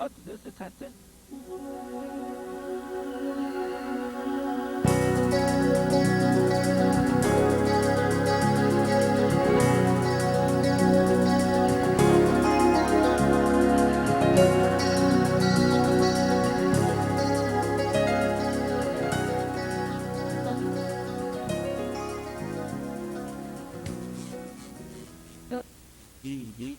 Hat das jetzt hatte? Ja. He,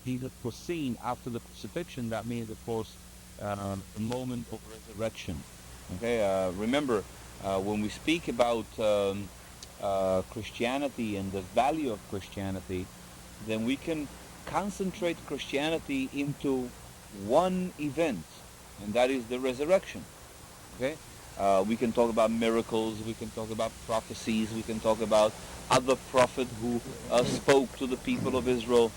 he had foreseen after the crucifixion. That means, of course, the moment of resurrection. Okay, remember, when we speak about Christianity and the value of Christianity, then we can concentrate Christianity into one event, and that is the resurrection. Okay, we can talk about miracles, we can talk about prophecies, we can talk about other prophets who spoke to the people of Israel.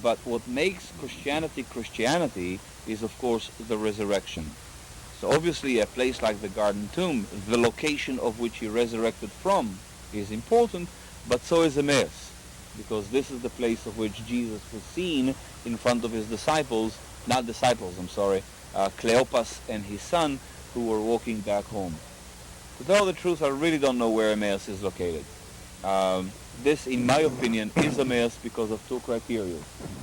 But what makes Christianity Christianity is, of course, the resurrection. So obviously a place like the Garden Tomb, the location of which he resurrected from is important, but so is Emmaus, because this is the place of which Jesus was seen in front of his disciples, not disciples, I'm sorry, Cleopas and his son, who were walking back home. To tell the truth, I really don't know where Emmaus is located. This, in my opinion, is Emmaus because of two criteria.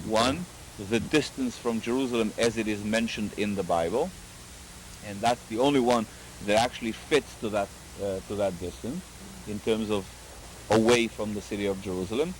One, the distance from Jerusalem as it is mentioned in the Bible, and that's the only one that actually fits to that distance in terms of away from the city of Jerusalem.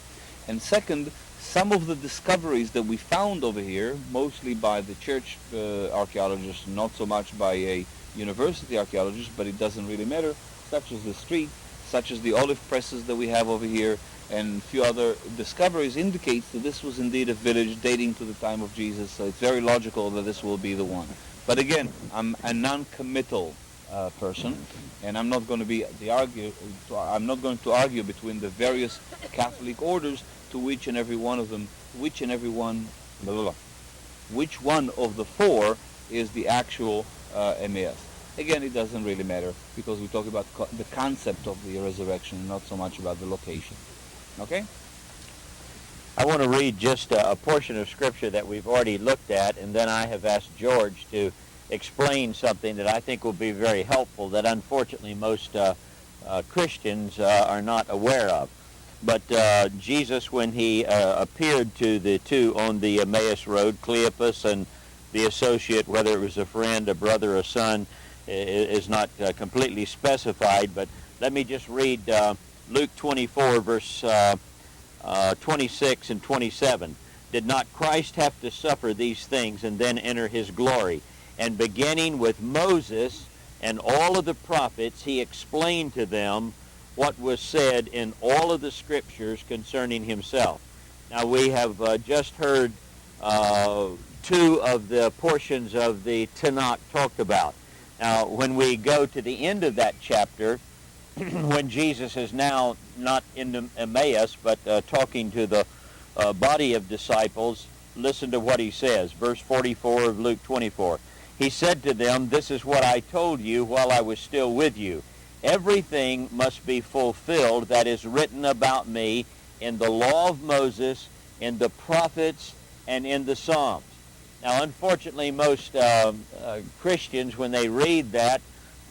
And second, some of the discoveries that we found over here, mostly by the church archaeologists, not so much by a university archaeologist, but it doesn't really matter, such as the street, such as the olive presses that we have over here, and a few other discoveries indicates that this was indeed a village dating to the time of Jesus, so it's very logical that this will be the one. But again, I'm a non-committal person, and I'm not going to argue between the various Catholic orders to which one of the four is the actual Emmaus. Again, it doesn't really matter because we talk about the concept of the resurrection, not so much about the location. Okay? I want to read just a portion of Scripture that we've already looked at, and then I have asked George to explain something that I think will be very helpful that unfortunately most Christians are not aware of. But Jesus, when he appeared to the two on the Emmaus Road, Cleopas and the associate, whether it was a friend, a brother, a son, is not completely specified, but let me just read Luke 24, verse 26 and 27. Did not Christ have to suffer these things and then enter his glory? And beginning with Moses and all of the prophets, he explained to them what was said in all of the scriptures concerning himself. Now we have just heard two of the portions of the Tanakh talked about. Now, when we go to the end of that chapter, when Jesus is now not in Emmaus, but talking to the body of disciples, listen to what he says. Verse 44 of Luke 24. He said to them, "This is what I told you while I was still with you. Everything must be fulfilled that is written about me in the law of Moses, in the prophets, and in the Psalms." Now, unfortunately, most Christians, when they read that,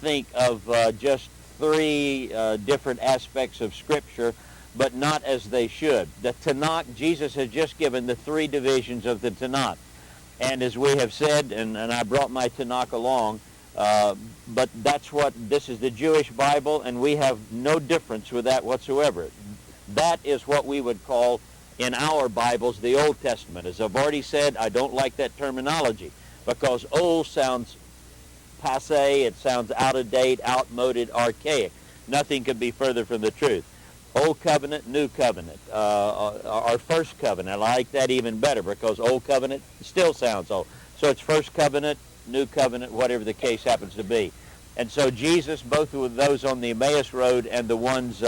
think of just three different aspects of Scripture, but not as they should. The Tanakh, Jesus has just given the three divisions of the Tanakh. And as we have said, and I brought my Tanakh along, but this is the Jewish Bible, and we have no difference with that whatsoever. That is what we would call in our Bibles the Old Testament. As I've already said, I don't like that terminology because old sounds passé, it sounds out of date, outmoded, archaic. Nothing could be further from the truth. Old Covenant, New Covenant, our First Covenant. I like that even better because Old Covenant still sounds old. So it's First Covenant, New Covenant, whatever the case happens to be. And so Jesus, both with those on the Emmaus Road and the ones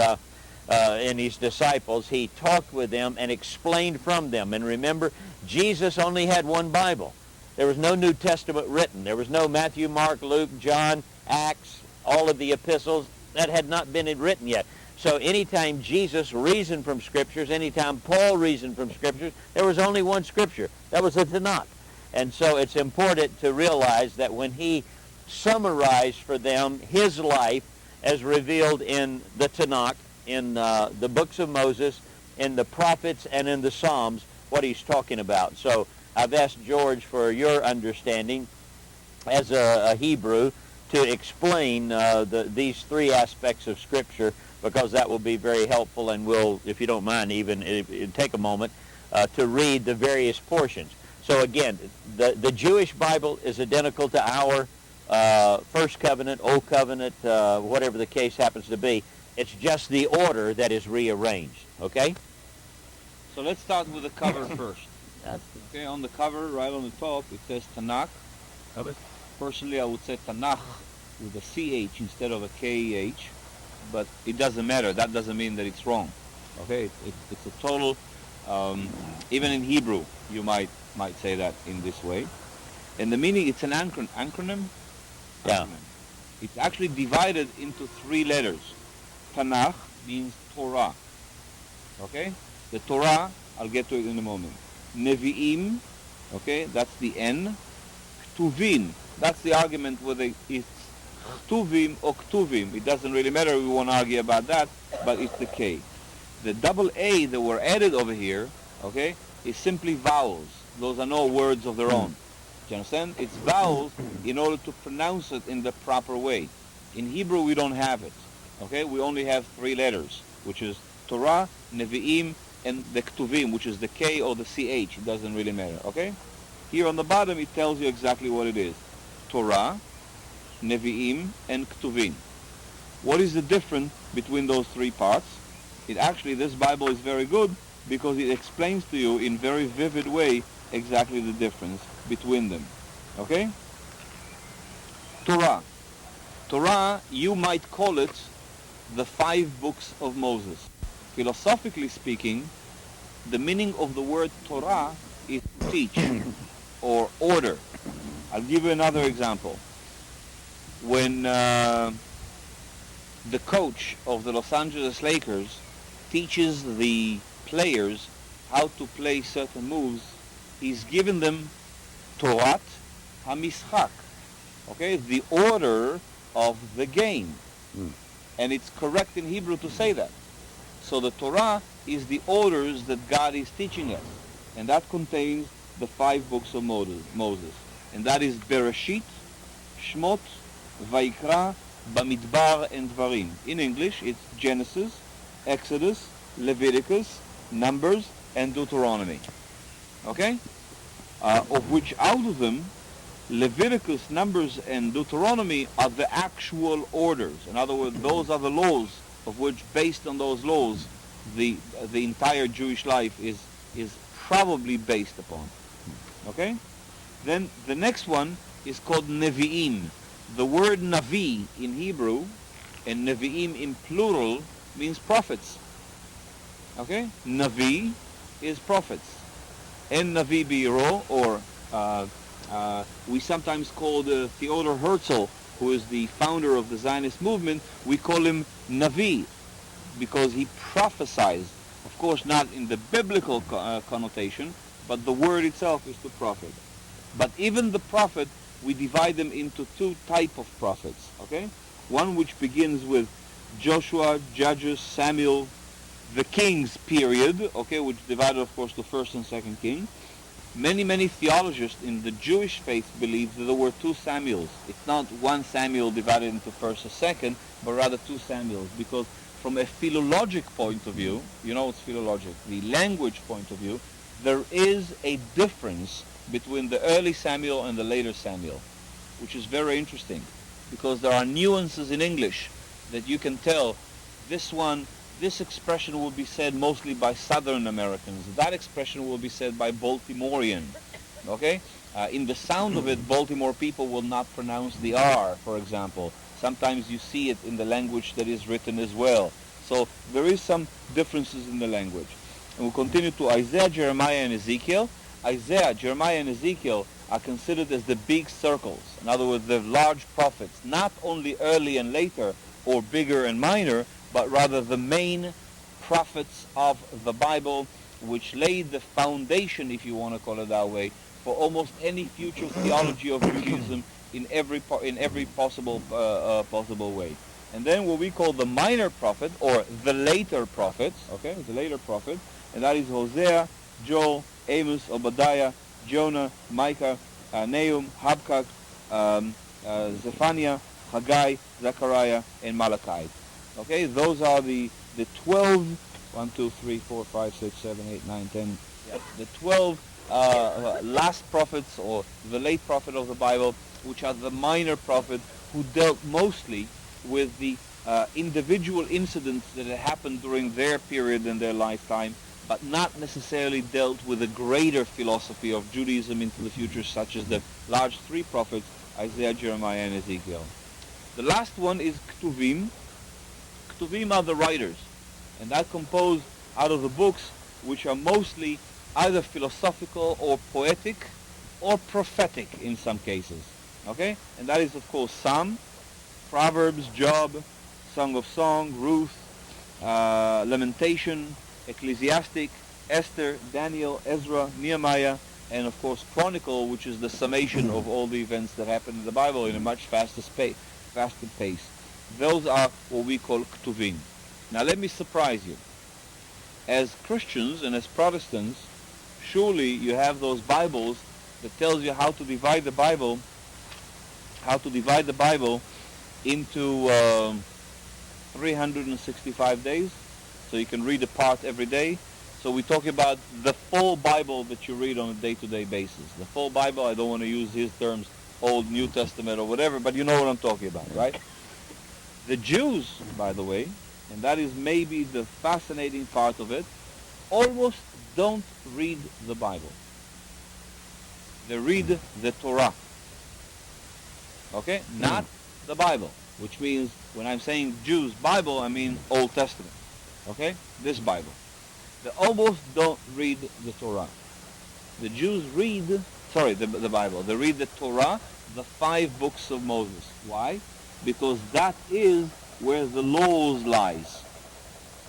in his disciples, he talked with them and explained from them. And remember, Jesus only had one Bible. There was no New Testament written. There was no Matthew, Mark, Luke, John, Acts, all of the epistles. That had not been written yet. So anytime Jesus reasoned from Scriptures, anytime Paul reasoned from Scriptures, there was only one Scripture. That was the Tanakh. And so it's important to realize that when he summarized for them his life as revealed in the Tanakh, in the books of Moses, in the prophets, and in the Psalms, what he's talking about. So I've asked George for your understanding as a Hebrew to explain these three aspects of Scripture, because that will be very helpful, and we'll, if you don't mind, even take a moment to read the various portions. So again, the Jewish Bible is identical to our First Covenant, Old Covenant, whatever the case happens to be. It's just the order that is rearranged, okay? So let's start with the cover first. Okay, on the cover, right on the top, it says Tanakh. Personally, I would say Tanakh with a CH instead of a KH, but it doesn't matter. That doesn't mean that it's wrong. Okay, it's a total, even in Hebrew, you might say that in this way. And the meaning, it's an acronym. Yeah. It's actually divided into three letters. Tanakh means Torah. Okay? The Torah, I'll get to it in a moment. Nevi'im, okay, that's the N. Ktuvim, that's the argument whether it's Ktuvim or Ktuvim. It doesn't really matter, we won't argue about that, but it's the K. The double A that were added over here, okay, is simply vowels. Those are no words of their own. Do you understand? It's vowels in order to pronounce it in the proper way. In Hebrew, we don't have it. Okay, we only have three letters, which is Torah, Nevi'im, and the Ktuvim, which is the K or the CH. It doesn't really matter. Okay? Here on the bottom, it tells you exactly what it is. Torah, Nevi'im, and Ktuvim. What is the difference between those three parts? This Bible is very good because it explains to you in very vivid way exactly the difference between them. Okay? Torah. Torah, you might call it the 5 books of Moses. Philosophically speaking, the meaning of the word Torah is teach or order. I'll give you another example. When the coach of the Los Angeles Lakers teaches the players how to play certain moves, he's given them Torat HaMishchak, okay, the order of the game. And it's correct in Hebrew to say that. So the Torah is the orders that God is teaching us. And that contains the 5 books of Moses. And that is Bereshit, Shmot, Vaikra, Bamidbar, and Dvarim. In English, it's Genesis, Exodus, Leviticus, Numbers, and Deuteronomy. Okay? Of which out of them, Leviticus, Numbers, and Deuteronomy are the actual orders. In other words, those are the laws of which, based on those laws, the entire Jewish life is probably based upon. Okay? Then the next one is called Nevi'im. The word Navi in Hebrew and Nevi'im in plural means prophets. Okay? Navi is prophets. En Navi Biro, or we sometimes call Theodor Herzl, who is the founder of the Zionist movement, we call him Navi because he prophesied. Of course, not in the biblical connotation, but the word itself is to prophet. But even the prophet, we divide them into 2 types of prophets. Okay? One which begins with Joshua, Judges, Samuel, the kings period, okay, which divided, of course, to 1st and 2nd King. Many theologians in the Jewish faith believe that there were 2 Samuels. It's not 1 Samuel divided into 1st or 2nd, but rather 2 Samuels, because from a philologic point of view, you know it's philologic, the language point of view, there is a difference between the early Samuel and the later Samuel, which is very interesting, because there are nuances in English that you can tell this expression will be said mostly by Southern Americans. That expression will be said by Baltimorean. Okay? In the sound of it, Baltimore people will not pronounce the R, for example. Sometimes you see it in the language that is written as well. So there is some differences in the language. And we'll continue to Isaiah, Jeremiah, and Ezekiel. Isaiah, Jeremiah, and Ezekiel are considered as the big circles. In other words, the large prophets, not only early and later, or bigger and minor, but rather the main prophets of the Bible, which laid the foundation, if you want to call it that way, for almost any future theology of Judaism in every possible way. And then what we call the minor prophet, or the later prophets, okay, the later prophet, and that is Hosea, Joel, Amos, Obadiah, Jonah, Micah, Nahum, Habakkuk, Zephaniah, Haggai, Zechariah, and Malachi. Okay, those are the 12, 1, 2, 3, 4, 5, 6, 7, 8, 9, 10, yeah, the 12 last prophets, or the late prophet of the Bible, which are the minor prophets who dealt mostly with the individual incidents that had happened during their period in their lifetime, but not necessarily dealt with a greater philosophy of Judaism into the future, such as the large three prophets, Isaiah, Jeremiah, and Ezekiel. The last one is Ktuvim. Ktuvim are the writers, and that composed out of the books which are mostly either philosophical or poetic or prophetic in some cases. Okay? And that is, of course, Psalm, Proverbs, Job, Song of Song, Ruth, Lamentation, Ecclesiastic, Esther, Daniel, Ezra, Nehemiah, and of course Chronicle, which is the summation of all the events that happened in the Bible in a much faster pace. Those are what we call Ktuvim. Now let me surprise you. As Christians and as Protestants, surely you have those Bibles that tells you how to divide the Bible into 365 days, so you can read a part every day. So we talk about the full Bible that you read on a day-to-day basis. The full Bible, I don't want to use his terms, Old, New Testament, or whatever, but you know what I'm talking about, right? The Jews, by the way, and that is maybe the fascinating part of it, almost don't read the Bible. They read the Torah. Okay? Not the Bible, which means when I'm saying Jews Bible, I mean Old Testament. Okay? This Bible. They almost don't read the Torah. The Jews read, the Bible. They read the Torah, the 5 books of Moses. Why? Because that is where the laws lies.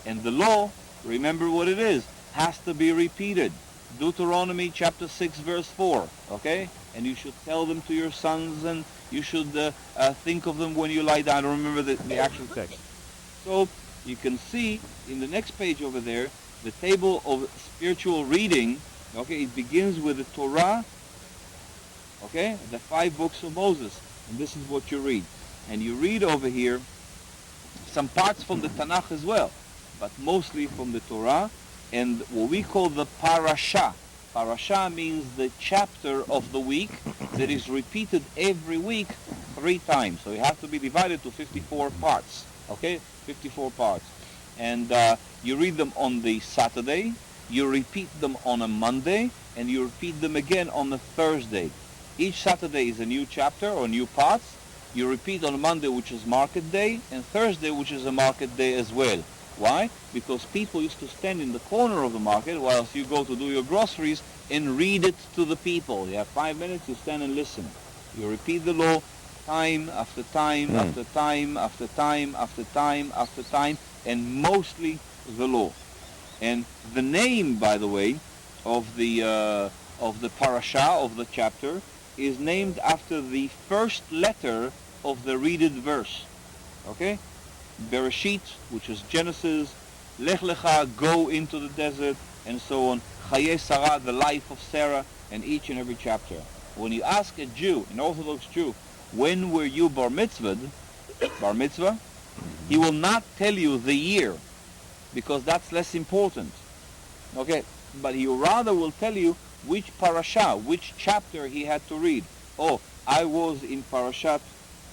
And the law, remember what it is, has to be repeated. Deuteronomy chapter 6 verse 4, okay? And you should tell them to your sons, and you should think of them when you lie down. I don't remember the actual text. So you can see in the next page over there, the table of spiritual reading, okay? It begins with the Torah, okay? The 5 books of Moses. And this is what you read. And you read over here some parts from the Tanakh as well, but mostly from the Torah, and what we call the parasha. Parasha means the chapter of the week that is repeated every week 3 times. So you have to be divided to 54 parts, okay? 54 parts. And you read them on the Saturday, you repeat them on a Monday, and you repeat them again on a Thursday. Each Saturday is a new chapter or new parts. You repeat on Monday, which is market day, and Thursday, which is a market day as well. Why? Because people used to stand in the corner of the market whilst you go to do your groceries and read it to the people. You have 5 minutes, you stand and listen. You repeat the law time after time after time after time after time after time, and mostly the law. And the name, by the way, of the parasha, of the chapter, is named after the first letter of the readed verse. Okay? Bereshit, which is Genesis, Lech Lecha, go into the desert, and so on. Chaye Sarah, the life of Sarah, and each and every chapter. When you ask a Jew, an Orthodox Jew, when were you bar mitzvah, he will not tell you the year, because that's less important. Okay? But he rather will tell you which parasha, which chapter he had to read. Oh, I was in Parashat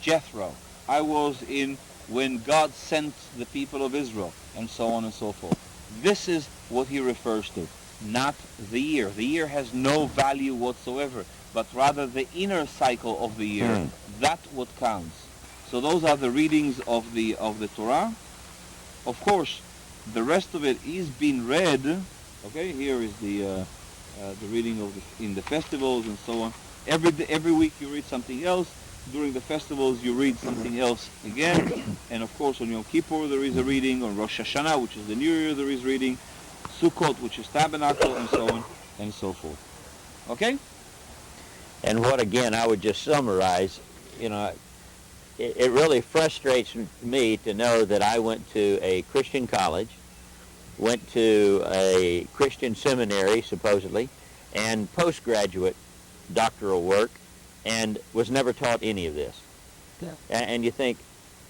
Jethro. I was in when God sent the people of Israel, and so on and so forth. This is what he refers to, not the year. The year has no value whatsoever, but rather the inner cycle of the year. That's what counts. So those are the readings of the Torah. Of course, the rest of it is being read. Okay, here is the reading of in the festivals and so on. Every week you read something else. During the festivals, you read something else again. And of course, on Yom Kippur, there is a reading. On Rosh Hashanah, which is the New Year, there is reading. Sukkot, which is tabernacle, and so on and so forth. Okay? And what, again, I would just summarize, you know, it really frustrates me to know that I went to a Christian college, went to a Christian seminary, supposedly, and postgraduate doctoral work, and was never taught any of this. Yeah. And you think,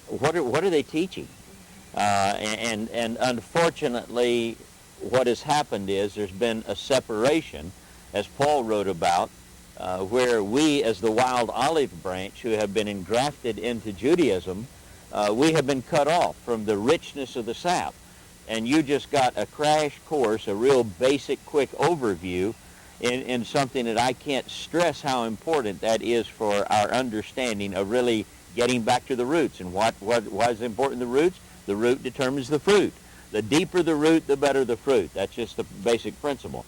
what are they teaching? And unfortunately, what has happened is there's been a separation, as Paul wrote about, where we, as the wild olive branch who have been engrafted into Judaism, we have been cut off from the richness of the sap. And you just got a crash course, a real basic, quick overview in something that I can't stress how important that is for our understanding of really getting back to the roots. And why is it important, the roots? The root determines the fruit. The deeper the root, the better the fruit. That's just the basic principle.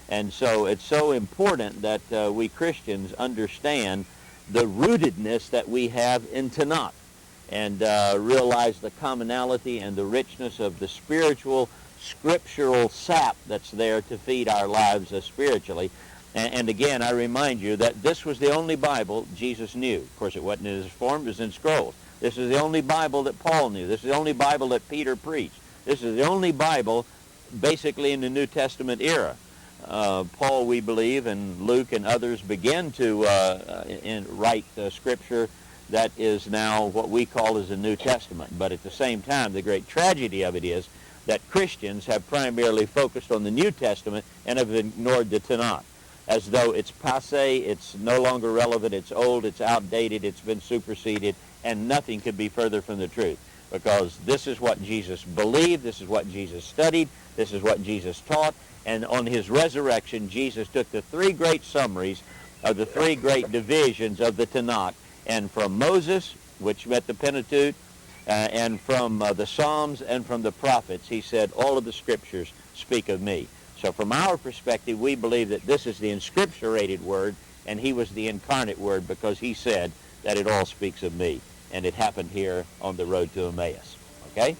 And so it's so important that we Christians understand the rootedness that we have in Tanakh, and realize the commonality and the richness of the spiritual, scriptural sap that's there to feed our lives spiritually. And again, I remind you that this was the only Bible Jesus knew. Of course, it wasn't in his form, it was in scrolls. This is the only Bible that Paul knew. This is the only Bible that Peter preached. This is the only Bible basically in the New Testament era. Paul, we believe, and Luke and others began to write scripture that is now what we call as the New Testament. But at the same time, the great tragedy of it is that Christians have primarily focused on the New Testament and have ignored the Tanakh, as though it's passé, it's no longer relevant, it's old, it's outdated, it's been superseded, and nothing could be further from the truth. Because this is what Jesus believed, this is what Jesus studied, this is what Jesus taught, and on his resurrection, Jesus took the three great summaries of the three great divisions of the Tanakh, and from Moses, which met the Pentateuch, and from the Psalms and from the prophets, he said, all of the scriptures speak of me. So from our perspective, we believe that this is the inscripturated word, and he was the incarnate word because he said that it all speaks of me. And it happened here on the road to Emmaus. Okay?